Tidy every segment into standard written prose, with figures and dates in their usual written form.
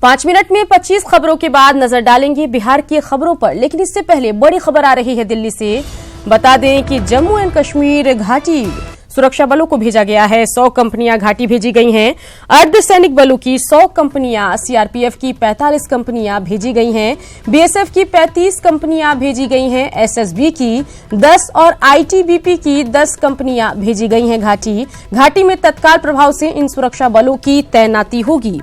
5 minute में 25 खबरों के बाद नजर डालेंगे बिहार की खबरों पर, लेकिन इससे पहले बड़ी खबर आ रही है दिल्ली से। बता दें कि जम्मू एंड कश्मीर घाटी सुरक्षा बलों को भेजा गया है। 100 कंपनियां घाटी भेजी गई हैं। अर्धसैनिक बलों की 100 कंपनियां, सीआरपीएफ की 45 कंपनियां भेजी गई हैं, बीएसएफ की 35 कंपनियां भेजी गई हैं, एसएसबी की 10 और आईटीबीपी की 10 कंपनियां भेजी गई हैं घाटी में तत्काल प्रभाव से इन सुरक्षा बलों की तैनाती होगी।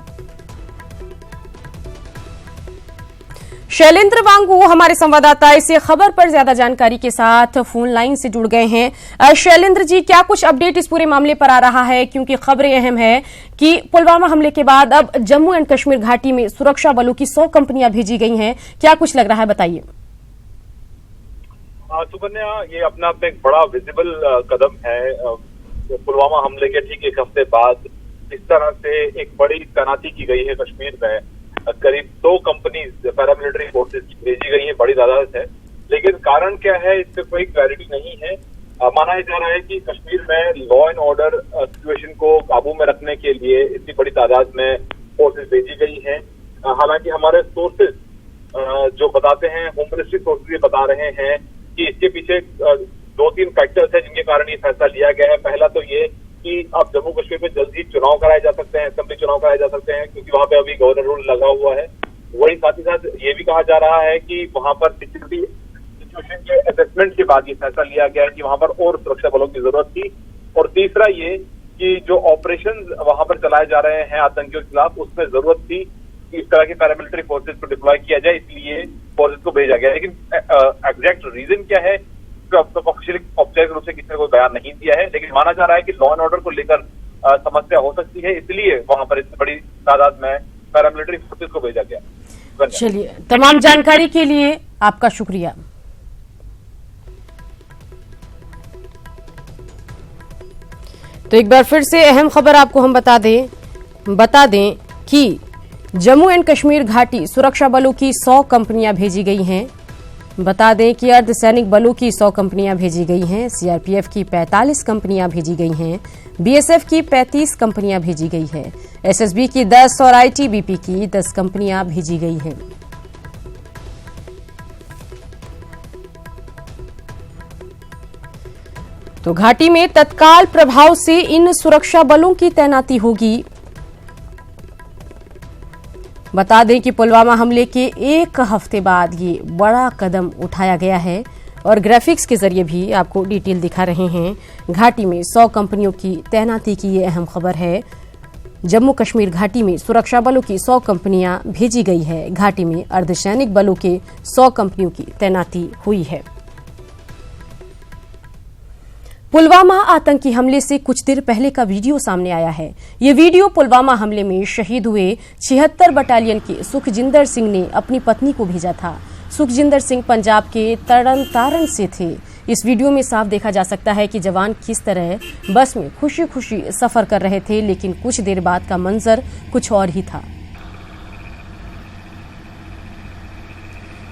शैलेंद्र वांगू हमारे संवाददाता इस खबर पर ज्यादा जानकारी के साथ फोन लाइन से जुड़ गए हैं। शैलेंद्र जी, क्या कुछ अपडेट इस पूरे मामले पर आ रहा है, क्योंकि खबरें अहम है कि पुलवामा हमले के बाद अब जम्मू एंड कश्मीर घाटी में सुरक्षा बलों की 100 कंपनियां भेजी गई हैं। क्या कुछ लग रहा है, बताइए। सुकन्या, ये अपने आप में एक बड़ा विजिबल कदम है। पुलवामा हमले के ठीक एक हफ्ते बाद इस तरह से एक बड़ी तैनाती की गई है कश्मीर में। करीब 100 कंपनीज पैरामिलिट्री फोर्सेस की भेजी गई है, बड़ी तादाद है, लेकिन कारण क्या है इस पे कोई क्लैरिटी नहीं है। माना जा रहा है कि कश्मीर में लॉ एंड ऑर्डर सिचुएशन को काबू में रखने के लिए इतनी बड़ी तादाद में फोर्सेस भेजी गई हैं। हालांकि हमारे सोर्सेज जो बताते हैं, होम मिनिस्ट्री सोर्सेज ये बता रहे हैं कि इसके पीछे 2-3 फैक्टर्स हैं जिनके कारण ये फैसला लिया गया है। पहला तो ये कि अब जम्मू कश्मीर में जल्द ही चुनाव कराए जा सकते हैं, असेंबली चुनाव कराए जा सकते हैं, क्योंकि वहां पे अभी गवर्नर रूल लगा हुआ है। वही साथ ही साथ ये भी कहा जा रहा है कि वहां पर सिक्योरिटी सिचुएशन के असेसमेंट के बाद ये फैसला लिया गया है कि वहां पर और सुरक्षा बलों की जरूरत थी। और तीसरा ये कि जो ऑपरेशन वहां पर चलाए जा रहे हैं आतंकियों के खिलाफ, उसमें जरूरत थी कि इस तरह के पैरामिलिट्री फोर्सेज को डिप्लॉय किया जाए, इसलिए फोर्सेज को भेजा गया। लेकिन एग्जैक्ट रीजन क्या है, औपचारिक रूप से किसी ने कोई बयान नहीं दिया है, लेकिन माना जा रहा है कि लॉ एंड ऑर्डर को लेकर समस्या हो सकती है, इसलिए वहां पर इतनी बड़ी तादाद में पैरामिलिट्री फोर्सेस को भेजा गया। चलिए, तमाम जानकारी के लिए आपका शुक्रिया। तो एक बार फिर से अहम खबर आपको हम बता दें कि जम्मू एंड कश्मीर घाटी सुरक्षा बलों की 100 कंपनियां भेजी गई हैं। बता दें कि अर्धसैनिक बलों की 100 कंपनियां भेजी गई हैं, सीआरपीएफ की 45 कंपनियां भेजी गई हैं, बीएसएफ की 35 कंपनियां भेजी गई है, एसएसबी की 10 और आईटीबीपी की 10 कंपनियां भेजी गई हैं। तो घाटी में तत्काल प्रभाव से इन सुरक्षा बलों की तैनाती होगी। बता दें कि पुलवामा हमले के एक हफ्ते बाद ये बड़ा कदम उठाया गया है और ग्राफिक्स के जरिए भी आपको डिटेल दिखा रहे हैं। घाटी में 100 कंपनियों की तैनाती की ये अहम खबर है। जम्मू कश्मीर घाटी में सुरक्षा बलों की 100 कंपनियां भेजी गई है। घाटी में अर्धसैनिक बलों के 100 कंपनियों की तैनाती हुई है। पुलवामा आतंकी हमले से कुछ देर पहले का वीडियो सामने आया है। ये वीडियो पुलवामा हमले में शहीद हुए 76 बटालियन के सुखजिंदर सिंह ने अपनी पत्नी को भेजा था। सुखजिंदर सिंह पंजाब के तरन तारण से थे। इस वीडियो में साफ देखा जा सकता है कि जवान किस तरह बस में खुशी खुशी सफर कर रहे थे, लेकिन कुछ देर बाद का मंजर कुछ और ही था।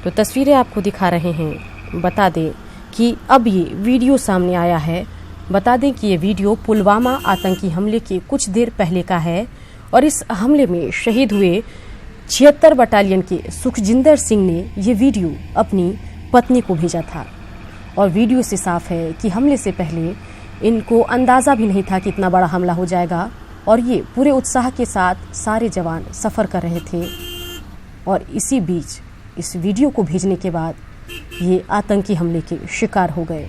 तो तस्वीरें आपको दिखा रहे हैं। बता दें कि अब ये वीडियो सामने आया है। बता दें कि ये वीडियो पुलवामा आतंकी हमले के कुछ देर पहले का है और इस हमले में शहीद हुए 76 बटालियन के सुखजिंदर सिंह ने ये वीडियो अपनी पत्नी को भेजा था। और वीडियो से साफ है कि हमले से पहले इनको अंदाजा भी नहीं था कि इतना बड़ा हमला हो जाएगा और ये पूरे उत्साह के साथ सारे जवान सफर कर रहे थे। और इसी बीच इस वीडियो को भेजने के बाद ये आतंकी हमले के शिकार हो गए।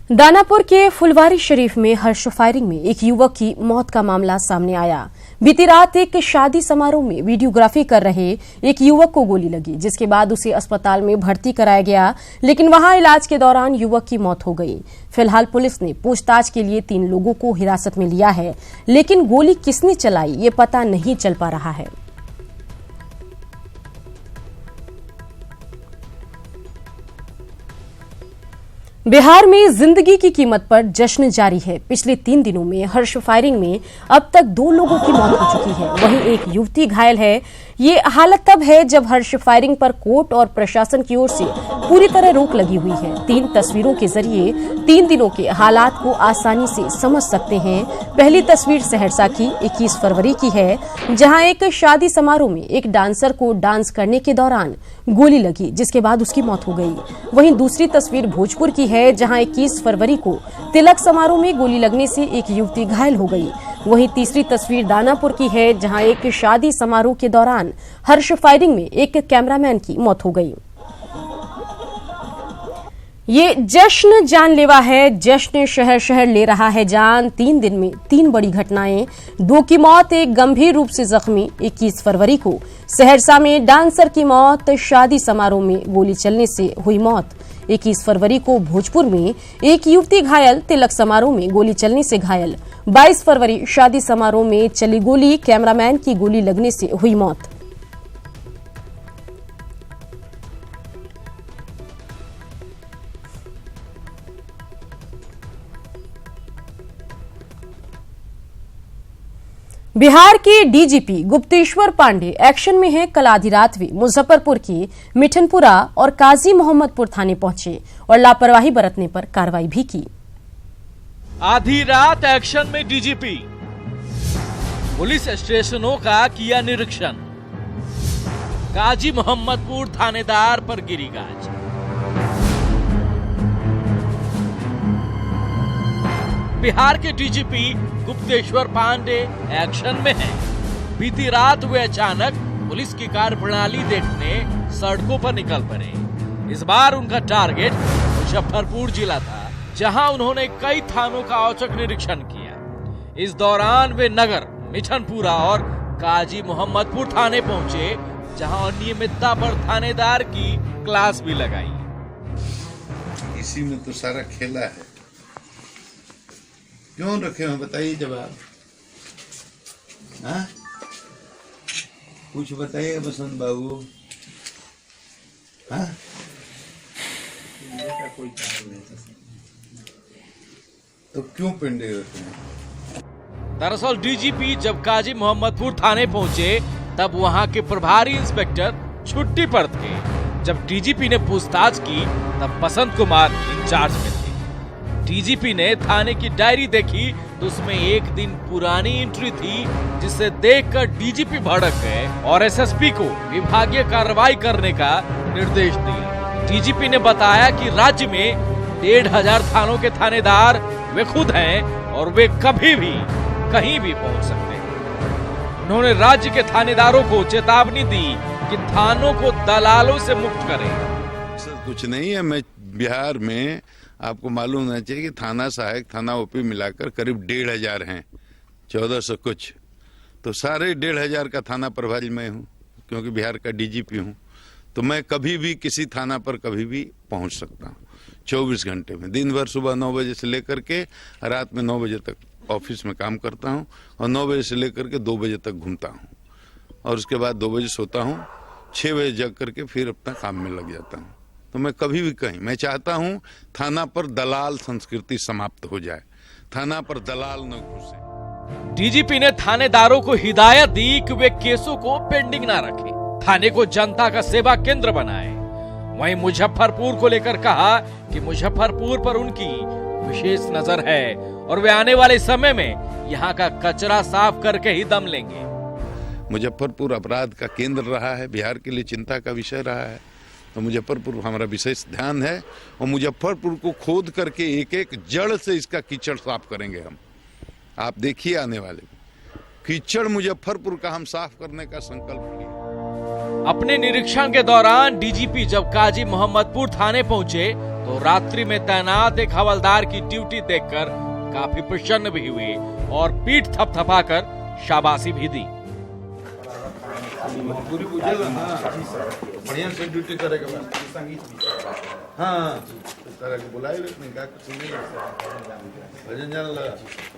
दानापुर के फुलवारी शरीफ में हर्ष फायरिंग में एक युवक की मौत का मामला सामने आया। बीती रात एक शादी समारोह में वीडियोग्राफी कर रहे एक युवक को गोली लगी, जिसके बाद उसे अस्पताल में भर्ती कराया गया, लेकिन वहां इलाज के दौरान युवक की मौत हो गई। फिलहाल पुलिस ने पूछताछ के लिए 3 लोगों को हिरासत में लिया है, लेकिन गोली किसने चलाई ये पता नहीं चल पा रहा है। बिहार में जिंदगी की कीमत पर जश्न जारी है। पिछले 3 दिनों में हर्ष फायरिंग में अब तक 2 लोगों की मौत हो चुकी है, वहीं एक युवती घायल है। ये हालत तब है जब हर्ष फायरिंग पर कोर्ट और प्रशासन की ओर से पूरी तरह रोक लगी हुई है। 3 तस्वीरों के जरिए 3 दिनों के हालात को आसानी से समझ सकते हैं। पहली तस्वीर सहरसा की 21 फरवरी की है, जहां एक शादी समारोह में एक डांसर को डांस करने के दौरान गोली लगी, जिसके बाद उसकी मौत हो गई। वहीं दूसरी तस्वीर भोजपुर की है, जहां 21 फरवरी को तिलक समारोह में गोली लगने से एक युवती घायल हो गई। वहीं तीसरी तस्वीर दानापुर की है, जहां एक शादी समारोह के दौरान हर्ष फायरिंग में एक कैमरामैन की मौत हो गई। ये जश्न जानलेवा है, जश्न शहर शहर ले रहा है जान। 3 दिन में 3 बड़ी घटनाएं, 2 की मौत, एक गंभीर रूप से जख्मी। 21 फरवरी को सहरसा में डांसर की मौत, शादी समारोह में गोली चलने से हुई मौत। 21 फरवरी को भोजपुर में एक युवती घायल, तिलक समारोह में गोली चलने से घायल। 22 फरवरी शादी समारोह में चली गोली, कैमरामैन की गोली लगने से हुई मौत। बिहार के डीजीपी गुप्तेश्वर पांडे एक्शन में हैं। कल आधी रात वे मुजफ्फरपुर के मिठनपुरा और काजी मोहम्मदपुर थाने पहुंचे और लापरवाही बरतने पर कार्रवाई भी की। आधी रात एक्शन में डीजीपी, पुलिस स्टेशनों का किया निरीक्षण, काजी मोहम्मदपुर थानेदार पर गिरी गाज। बिहार के डीजीपी गुप्तेश्वर पांडे एक्शन में हैं। बीती रात वे अचानक पुलिस की कार्यप्रणाली देखने सड़कों पर निकल पड़े। इस बार उनका टारगेट मुजफ्फरपुर जिला था, जहां उन्होंने कई थानों का औचक निरीक्षण किया। इस दौरान वे नगर, मिठनपुरा और काजी मोहम्मदपुर थाने पहुंचे, जहां अनियमितता पर थानेदार की क्लास भी लगाई। इसी में तो सारा खेला है। क्यों रखे हो बताइए जवाब। हाँ, कुछ बताइए बसंत बाबू। हाँ, कोई तो क्यों पेंडे रखे हैं? दरअसल डीजीपी जब काजी मोहम्मदपुर थाने पहुंचे, तब वहां के प्रभारी इंस्पेक्टर छुट्टी पर थे। जब डीजीपी ने पूछताछ की, तब बसंत कुमार इंचार्ज में थे। डीजीपी ने थाने की डायरी देखी तो उसमें एक दिन पुरानी एंट्री थी, जिसे देखकर डीजीपी भड़क गए और एसएसपी को विभागीय कार्रवाई करने का निर्देश दिया। डीजीपी ने बताया कि राज्य में 1500 थानों के थानेदार वे खुद हैं और वे कभी भी कहीं भी पहुंच सकते हैं। उन्होंने राज्य के थानेदारों को चेतावनी दी कि थानों को दलालों से मुक्त करें। सर कुछ नहीं है, मैं बिहार में आपको मालूम होना चाहिए कि थाना सहायक, थाना ओपी मिलाकर करीब 1500 हैं, 1400 कुछ। तो सारे 1500 का थाना प्रभारी मैं हूँ, क्योंकि बिहार का डीजीपी हूँ। तो मैं कभी भी किसी थाना पर कभी भी पहुँच सकता हूँ 24 घंटे में। दिन भर सुबह 9 बजे से लेकर के रात में 9 बजे तक ऑफिस में काम करता हूँ और 9 बजे से लेकर के 2 बजे तक घूमता हूँ और उसके बाद 2 बजे सोता हूँ, 6 बजे जग करके फिर अपना काम में लग जाता हूँ। तो मैं कभी भी कहीं, मैं चाहता हूं थाना पर दलाल संस्कृति समाप्त हो जाए, थाना पर दलाल न घुसे। डीजीपी ने थानेदारों को हिदायत दी कि वे केसों को पेंडिंग ना रखें, थाने को जनता का सेवा केंद्र बनाएं। वहीं मुजफ्फरपुर को लेकर कहा कि मुजफ्फरपुर पर उनकी विशेष नजर है और वे आने वाले समय में यहाँ का कचरा साफ करके ही दम लेंगे। मुजफ्फरपुर अपराध का केंद्र रहा है, बिहार के लिए चिंता का विषय रहा है। तो मुजफ्फरपुर हमारा विशेष ध्यान है और मुजफ्फरपुर को खोद करके एक एक जड़ से इसका कीचड़ साफ करेंगे हम। आप देखिए आने वाले कीचड़ मुजफ्फरपुर का हम साफ करने का संकल्प लिया। अपने निरीक्षण के दौरान डीजीपी जब काजी मोहम्मदपुर थाने पहुंचे, तो रात्रि में तैनात एक हवलदार की ड्यूटी देखकर काफी प्रसन्न भी हुए और पीठ थपथपाकर शाबाशी भी दी। पूरी बुझेगा ना, बढ़िया से ड्यूटी करेगा। हाँ, इस तरह के बुलाए नहीं, गा के सुनिएगा, भजन जान लगा,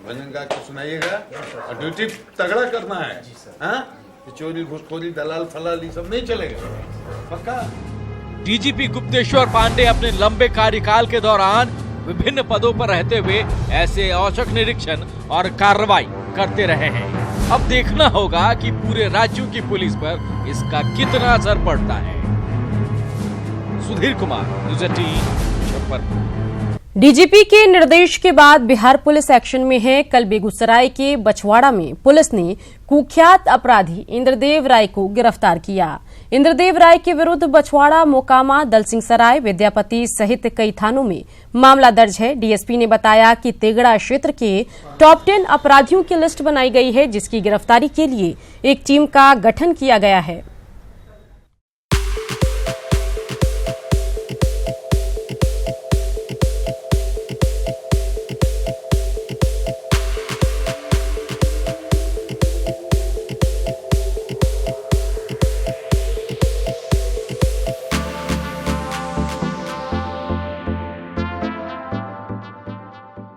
भजन गा के सुनाइएगा और ड्यूटी तगड़ा करना है। हाँ, चोरी घुसखोरी दलाल फलाल ये सब नहीं चलेगा, पक्का। डीजीपी गुप्तेश्वर पांडे अपने लंबे कार्यकाल के दौरान विभिन्न पदों पर रहते हुए ऐसे औचक निरीक्षण और कार्रवाई करते रहे हैं। अब देखना होगा कि पूरे राज्यों की पुलिस पर इसका कितना असर पड़ता है। सुधीर कुमार, न्यूज़ 18, मुजफ्फरपुर। डीजीपी के निर्देश के बाद बिहार पुलिस एक्शन में है। कल बेगूसराय के बछवाड़ा में पुलिस ने कुख्यात अपराधी इंद्रदेव राय को गिरफ्तार किया। इंद्रदेव राय के विरुद्ध बछवाड़ा, मोकामा, दलसिंह सराय, विद्यापति सहित कई थानों में मामला दर्ज है। डीएसपी ने बताया कि तेगड़ा क्षेत्र के टॉप 10 अपराधियों की लिस्ट बनाई गई है, जिसकी गिरफ्तारी के लिए एक टीम का गठन किया गया है।